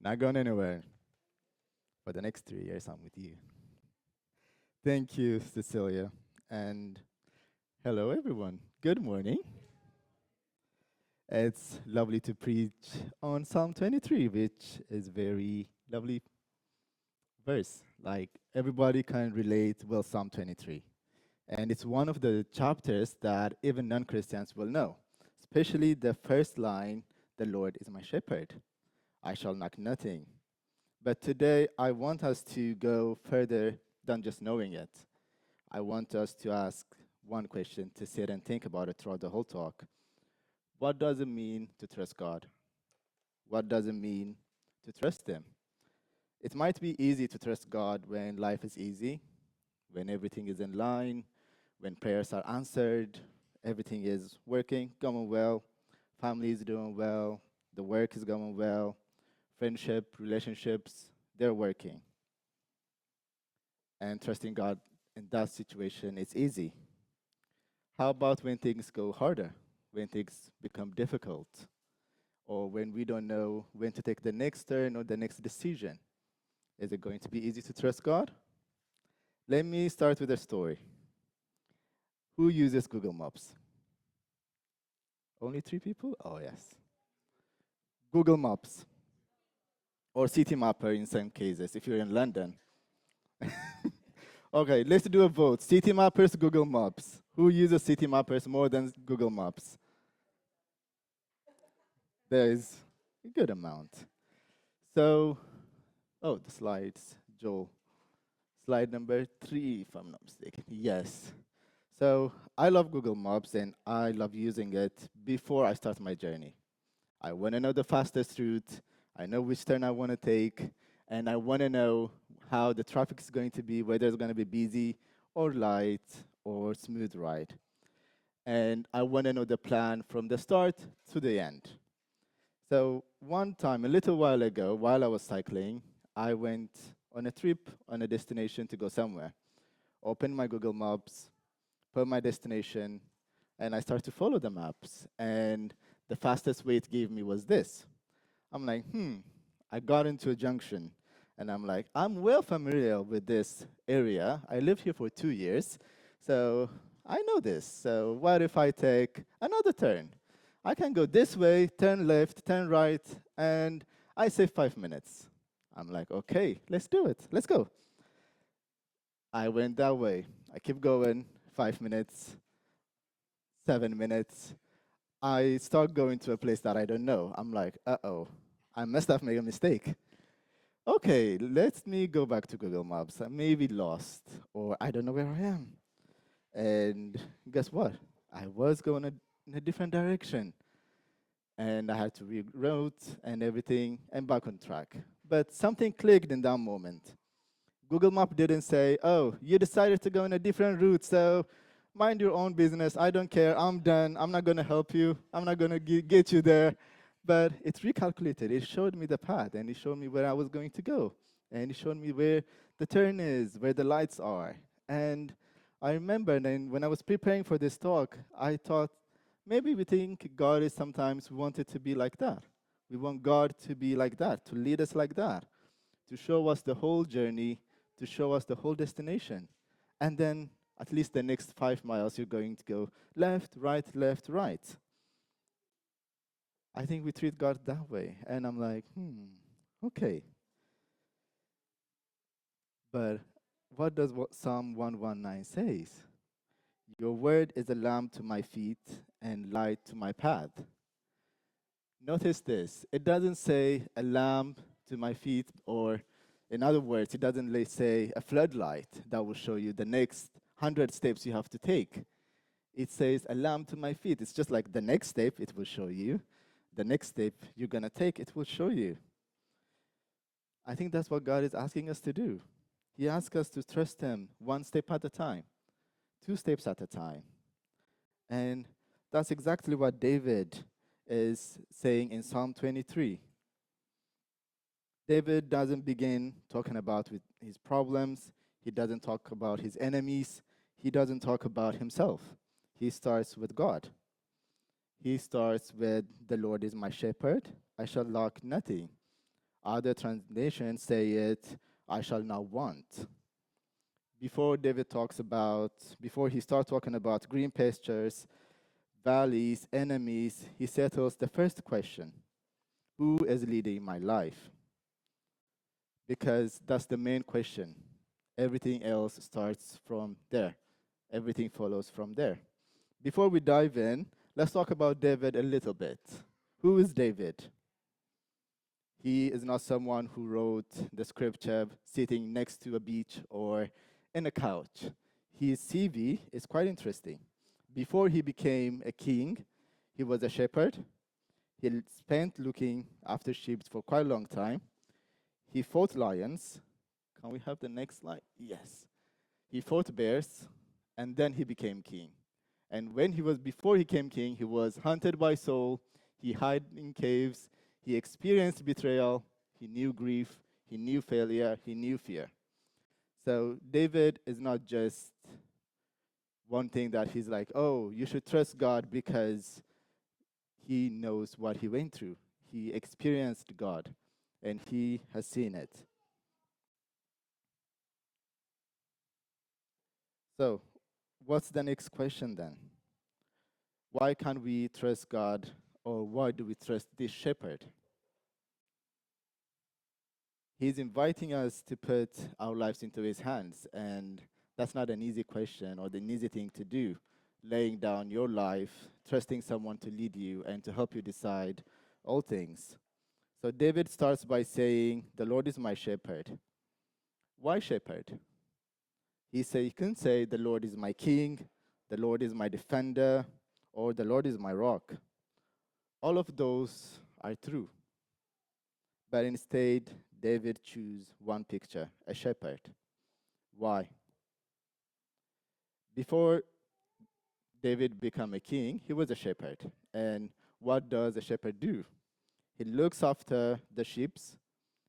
Not going anywhere. For the next 3 years, I'm with you. Thank you, Cecilia. And hello, everyone. Good morning. It's lovely to preach on Psalm 23, which is very lovely verse. Like everybody can relate well Psalm 23. And it's one of the chapters that even non-Christians will know, especially the first line, "The Lord is my shepherd. I shall lack nothing." But today, I want us to go further than just knowing it. I want us to ask one question, to sit and think about it throughout the whole talk. What does it mean to trust God? What does it mean to trust Him? It might be easy to trust God when life is easy, when everything is in line, when prayers are answered, everything is working, going well, family is doing well, the work is going well, friendship, relationships, they're working. And trusting God in that situation is easy. How about when things go harder, when things become difficult, or when we don't know when to take the next turn or the next decision? Is it going to be easy to trust God? Let me start with a story. Who uses Google Maps? Only 3 people? Oh, yes. Google Maps, or City Mapper in some cases, if you're in London. Okay, let's do a vote. City Mappers, Google Maps. Who uses City Mappers more than Google Maps? There is a good amount. So, oh, the slides, Joel. Slide number 3, if I'm not mistaken. Yes. So, I love Google Maps and I love using it before I start my journey. I want to know the fastest route, I know which turn I want to take, and I want to know how the traffic is going to be, whether it's going to be busy or light or smooth ride. And I want to know the plan from the start to the end. So one time, a little while ago, while I was cycling, I went on a trip, on a destination to go somewhere. Opened my Google Maps, put my destination, and I started to follow the maps. And the fastest way it gave me was this. I'm like, I got into a junction. And I'm like, I'm well familiar with this area. I lived here for 2 years. So I know this. So what if I take another turn? I can go this way, turn left, turn right, and I save 5 minutes. I'm like, okay, let's do it. Let's go. I went that way. I keep going, 5 minutes, 7 minutes. I start going to a place that I don't know. I'm like, uh-oh, I must have made a mistake. Okay, let me go back to Google Maps. I may be lost, or I don't know where I am. And guess what? I was going in a different direction. And I had to reroute and everything and back on track. But something clicked in that moment. Google Map didn't say, oh, you decided to go in a different route, so mind your own business. I don't care. I'm done. I'm not going to help you. I'm not going to get you there. But it recalculated. It showed me the path, and it showed me where I was going to go. And it showed me where the turn is, where the lights are. And I remember then when I was preparing for this talk, I thought, maybe we think God is sometimes wanted to be like that. We want God to be like that, to lead us like that, to show us the whole journey, to show us the whole destination. And then at least the next 5 miles, you're going to go left, right, left, right. I think we treat God that way. And I'm like, okay. But what does what Psalm 119 says? Your word is a lamp to my feet and light to my path. Notice this. It doesn't say a lamp to my feet, or in other words, it doesn't say a floodlight that will show you the next 100 steps you have to take. It says a lamp to my feet. It's just like the next step it will show you. The next step you're going to take, it will show you. I think that's what God is asking us to do. He asks us to trust Him one step at a time, 2 steps at a time. And that's exactly what David is saying in Psalm 23. David doesn't begin talking about his problems. He doesn't talk about his enemies. He doesn't talk about himself. He starts with God. He starts with, the Lord is my shepherd. I shall lack nothing. Other translations say it, I shall not want. Before he starts talking about green pastures, valleys, enemies, he settles the first question: who is leading my life? Because that's the main question. Everything else starts from there. Everything follows from there. Before we dive in, let's talk about David a little bit. Who is David? He is not someone who wrote the scripture sitting next to a beach or in a couch. His CV is quite interesting. Before he became a king, he was a shepherd. He spent looking after sheep for quite a long time. He fought lions. Can we have the next slide? Yes. He fought bears, and then he became king. And before he became king, he was hunted by Saul. He hid in caves. He experienced betrayal. He knew grief. He knew failure. He knew fear. So David is not just one thing that he's like, oh, you should trust God because he knows what he went through. He experienced God, and he has seen it. So, what's the next question then? Why can't we trust God, or why do we trust this shepherd? He's inviting us to put our lives into his hands, and that's not an easy question or an easy thing to do. Laying down your life, trusting someone to lead you and to help you decide all things. So David starts by saying, the Lord is my shepherd. Why shepherd? He can say, the Lord is my king, the Lord is my defender, or the Lord is my rock. All of those are true. But instead, David chooses one picture, a shepherd. Why? Before David became a king, he was a shepherd. And what does a shepherd do? He looks after the sheep.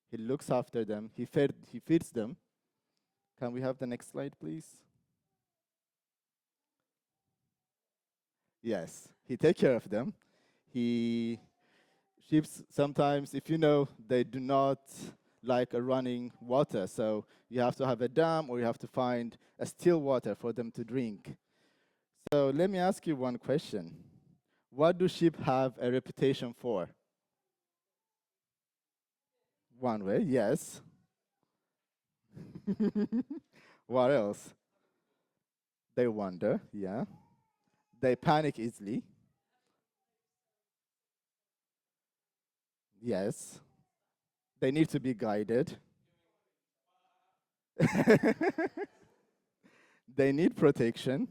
He looks after them. He feeds them. Can we have the next slide, please? Yes, he takes care of them. Sheep sometimes, if you know, they do not like a running water, so you have to have a dam or you have to find a still water for them to drink. So let me ask you one question. What do sheep have a reputation for? One way, yes. What else? They wander, yeah. They panic easily, yes. They need to be guided. They need protection.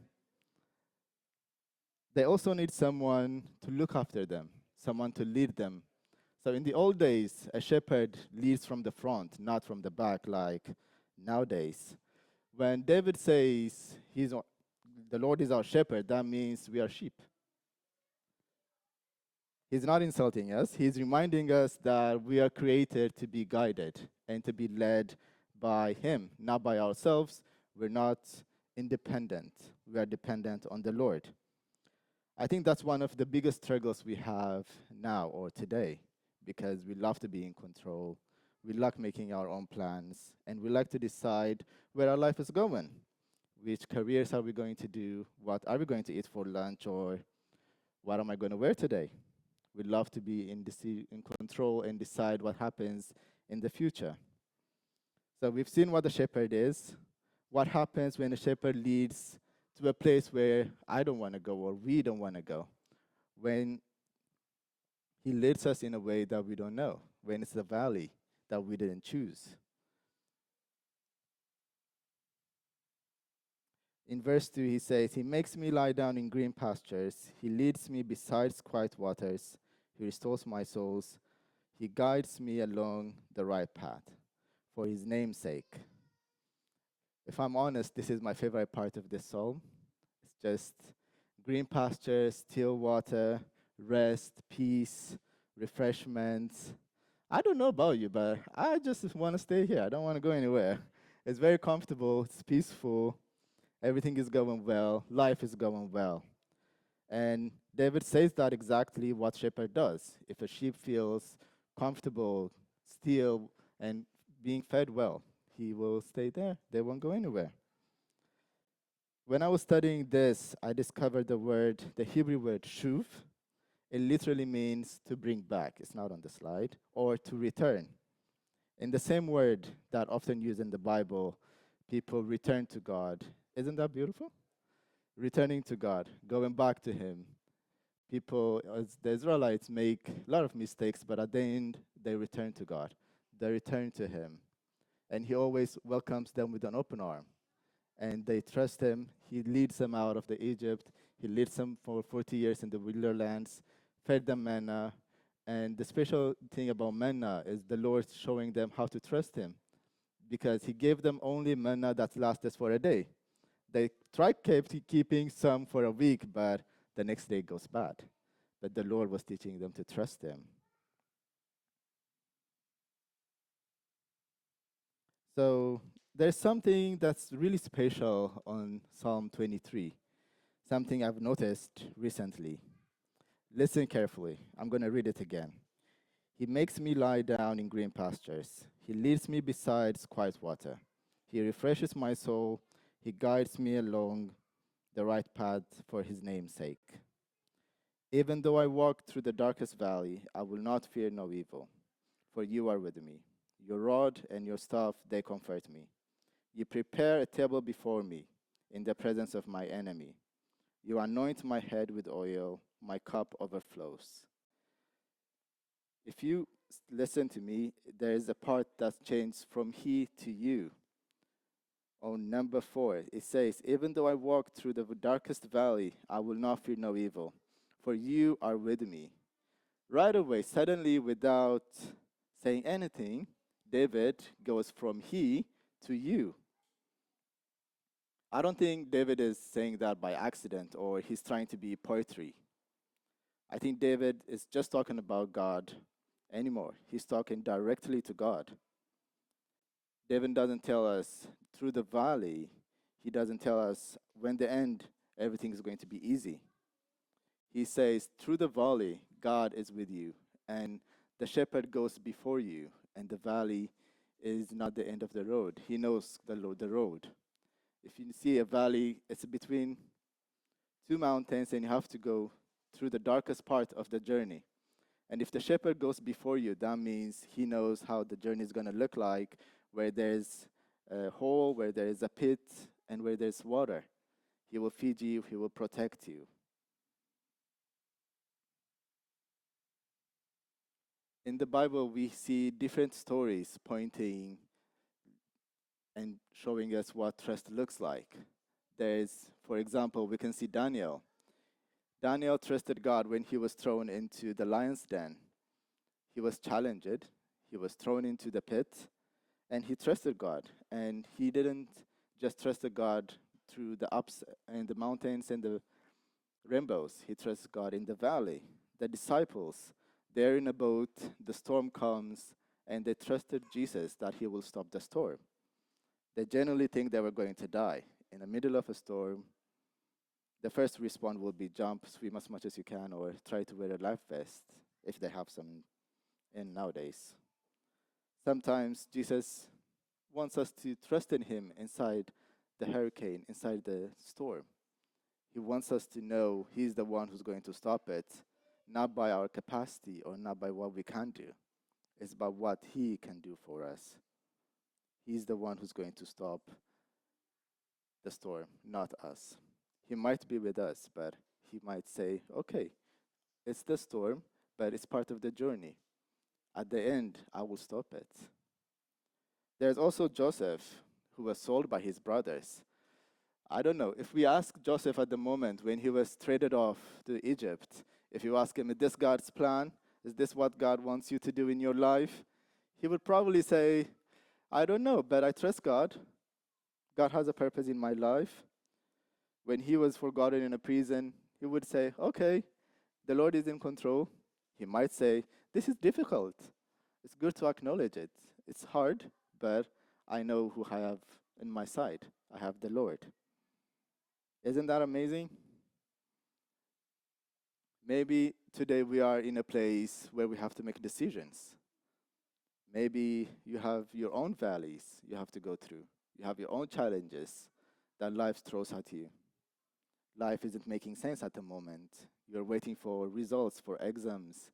They also need someone to look after them, someone to lead them. So in the old days, a shepherd leads from the front, not from the back like nowadays. When David says the Lord is our shepherd, that means we are sheep. He's not insulting us. He's reminding us that we are created to be guided and to be led by Him, not by ourselves. We're not independent. We are dependent on the Lord. I think that's one of the biggest struggles we have now or today, because we love to be in control. We like making our own plans, and we like to decide where our life is going. Which careers are we going to do? What are we going to eat for lunch? Or what am I going to wear today? We love to be in control and decide what happens in the future. So we've seen what the shepherd is. What happens when a shepherd leads to a place where I don't want to go or we don't want to go? When he leads us in a way that we don't know, when it's a valley that we didn't choose. In verse 2, he says, He makes me lie down in green pastures. He leads me beside quiet waters. He restores my souls. He guides me along the right path for His name's sake. If I'm honest, this is my favorite part of this psalm. It's just green pastures, still water, rest, peace, refreshments. I don't know about you, but I just want to stay here. I don't want to go anywhere. It's very comfortable. It's peaceful. Everything is going well. Life is going well. And David says that exactly what shepherd does. If a sheep feels comfortable, still and being fed well. He will stay there. They won't go anywhere. When I was studying this, I discovered the Hebrew word shuv. It literally means to bring back. It's not on the slide, or to return. In the same word that often used in the Bible, people return to God. Isn't that beautiful? Returning to God, going back to Him. People, as the Israelites, make a lot of mistakes, but at the end, they return to God. They return to Him. And He always welcomes them with an open arm. And they trust Him. He leads them out of the Egypt. He leads them for 40 years in the wilderness, fed them manna. And the special thing about manna is the Lord showing them how to trust Him, because He gave them only manna that lasted for a day. They tried keeping some for a week, but the next day goes bad. But the Lord was teaching them to trust Him. So there's something that's really special on Psalm 23, something I've noticed recently. Listen carefully. I'm going to read it again. He makes me lie down in green pastures. He leads me beside quiet water. He refreshes my soul. He guides me along the right path for His name's sake. Even though I walk through the darkest valley, I will not fear no evil, for you are with me. Your rod and your staff, they comfort me. You prepare a table before me in the presence of my enemy. You anoint my head with oil, my cup overflows. If you listen to me, there is a part that's changed from he to you. On number 4, it says, even though I walk through the darkest valley, I will not fear no evil, for you are with me. Right away, suddenly, without saying anything, David goes from he to you. I don't think David is saying that by accident or he's trying to be poetry. I think David is just talking about God anymore. He's talking directly to God. David doesn't tell us through the valley, he doesn't tell us when the end, everything is going to be easy. He says, through the valley, God is with you, and the shepherd goes before you, and the valley is not the end of the road. He knows the road. If you see a valley, it's between two mountains, and you have to go through the darkest part of the journey. And if the shepherd goes before you, that means he knows how the journey is going to look like, where there's a hole, where there is a pit, and where there's water. He will feed you, he will protect you. In the Bible, we see different stories pointing and showing us what trust looks like. There's, for example, we can see Daniel. Daniel trusted God when he was thrown into the lion's den. He was challenged, he was thrown into the pit, and he trusted God. And he didn't just trust God through the ups and the mountains and the rainbows. He trusted God in the valley. The disciples, they're in a boat, the storm comes, and they trusted Jesus that he will stop the storm. They genuinely think they were going to die. In the middle of a storm, the first response will be jump, swim as much as you can, or try to wear a life vest if they have some in nowadays. Sometimes Jesus wants us to trust in him inside the hurricane, inside the storm. He wants us to know he's the one who's going to stop it, not by our capacity or not by what we can do. It's about what he can do for us. He's the one who's going to stop the storm, not us. He might be with us, but he might say, okay, it's the storm, but it's part of the journey. At the end, I will stop it. There's also Joseph, who was sold by his brothers. I don't know, if we ask Joseph at the moment when he was traded off to Egypt, if you ask him, is this God's plan? Is this what God wants you to do in your life? He would probably say, I don't know, but I trust God. God has a purpose in my life. When he was forgotten in a prison, he would say, okay, the Lord is in control. He might say, this is difficult. It's good to acknowledge it. It's hard, but I know who I have in my side. I have the Lord. Isn't that amazing? Maybe today we are in a place where we have to make decisions. Maybe you have your own valleys you have to go through. You have your own challenges that life throws at you. Life isn't making sense at the moment. You're waiting for results for exams,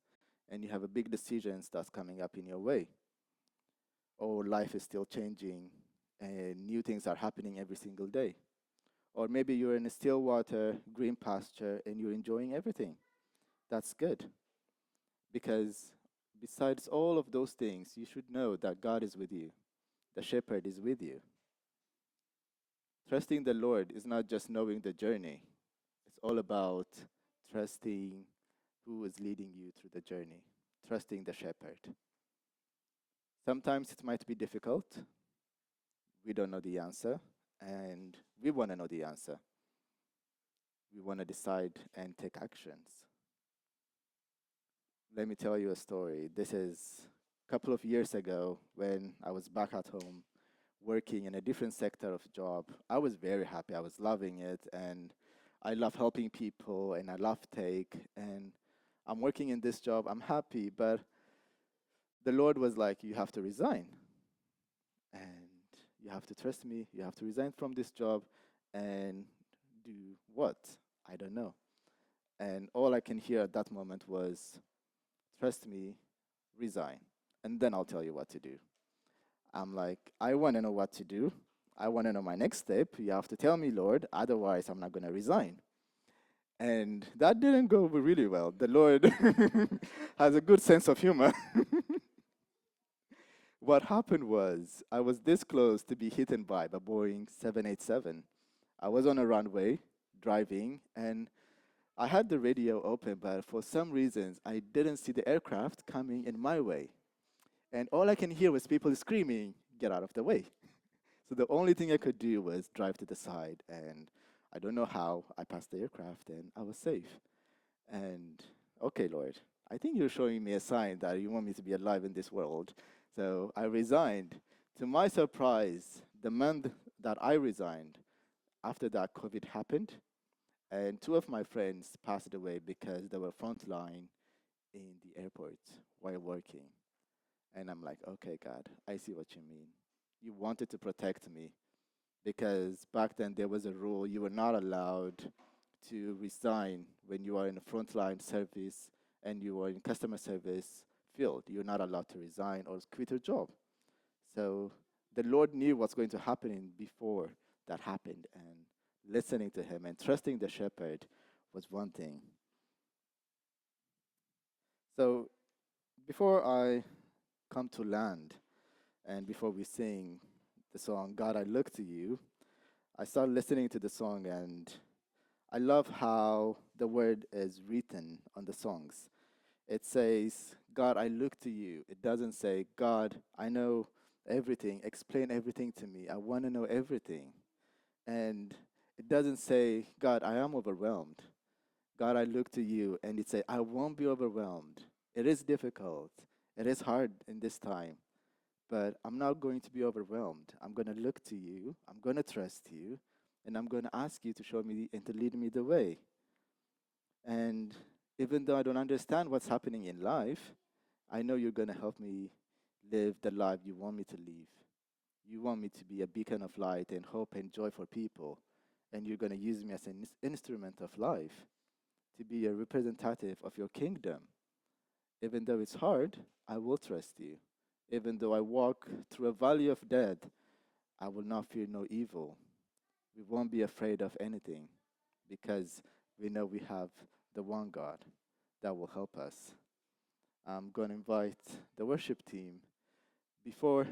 and you have a big decisions that's coming up in your way. Or life is still changing, and new things are happening every single day. Or maybe you're in a still water, green pasture, and you're enjoying everything. That's good, because besides all of those things, you should know that God is with you. The shepherd is with you. Trusting the Lord is not just knowing the journey, it's all about trusting who is leading you through the journey, trusting the shepherd. Sometimes it might be difficult. We don't know the answer, and we want to know the answer. We want to decide and take actions. Let me tell you a story. This is a couple of years ago when I was back at home working in a different sector of job. I was very happy. I was loving it, and I love helping people, and I love take. And I'm working in this job. I'm happy, but the Lord was like, "You have to resign, and you have to trust me. You have to resign from this job, and do what? I don't know." And all I can hear at that moment was, "Trust me, resign, and then I'll tell you what to do." I'm like, I want to know what to do. I want to know my next step. You have to tell me, Lord, otherwise I'm not going to resign. And that didn't go over really well. The Lord has a good sense of humor. What happened was, I was this close to be hit by a Boeing 787. I was on a runway driving, and I had the radio open, but for some reasons, I didn't see the aircraft coming in my way. And all I can hear was people screaming, "Get out of the way." So the only thing I could do was drive to the side, and I don't know how I passed the aircraft, and I was safe. And okay, Lord, I think you're showing me a sign that you want me to be alive in this world. So I resigned. To my surprise, the month that I resigned, after that, COVID happened, and two of my friends passed away because they were frontline in the airport while working. And I'm like, okay, God, I see what you mean. You wanted to protect me because back then there was a rule you were not allowed to resign when you are in a frontline service and you are in customer service field. You're not allowed to resign or quit your job. So the Lord knew what's going to happen before that happened, and listening to Him and trusting the shepherd was one thing. So before I come to land, and before we sing the song, God, I Look to You, I started listening to the song, and I love how the word is written on the songs. It says, God, I look to you. It doesn't say, God, I know everything. Explain everything to me. I want to know everything. And it doesn't say, God, I am overwhelmed. God, I look to you. And it says, I won't be overwhelmed. It is difficult. It is hard in this time. But I'm not going to be overwhelmed. I'm going to look to you. I'm going to trust you. And I'm going to ask you to show me and to lead me the way. And even though I don't understand what's happening in life, I know you're going to help me live the life you want me to live. You want me to be a beacon of light and hope and joy for people. And you're going to use me as an instrument of life to be a representative of your kingdom. Even though it's hard, I will trust you. Even though I walk through a valley of death, I will not fear no evil. We won't be afraid of anything because we know we have the one God that will help us. I'm going to invite the worship team. Before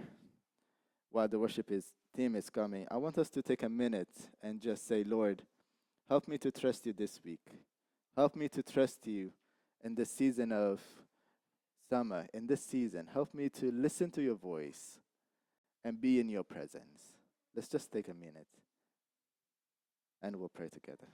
while the team is coming, I want us to take a minute and just say, Lord, help me to trust you this week. Help me to trust you in the season of summer, in this season. Help me to listen to your voice and be in your presence. Let's just take a minute and we'll pray together.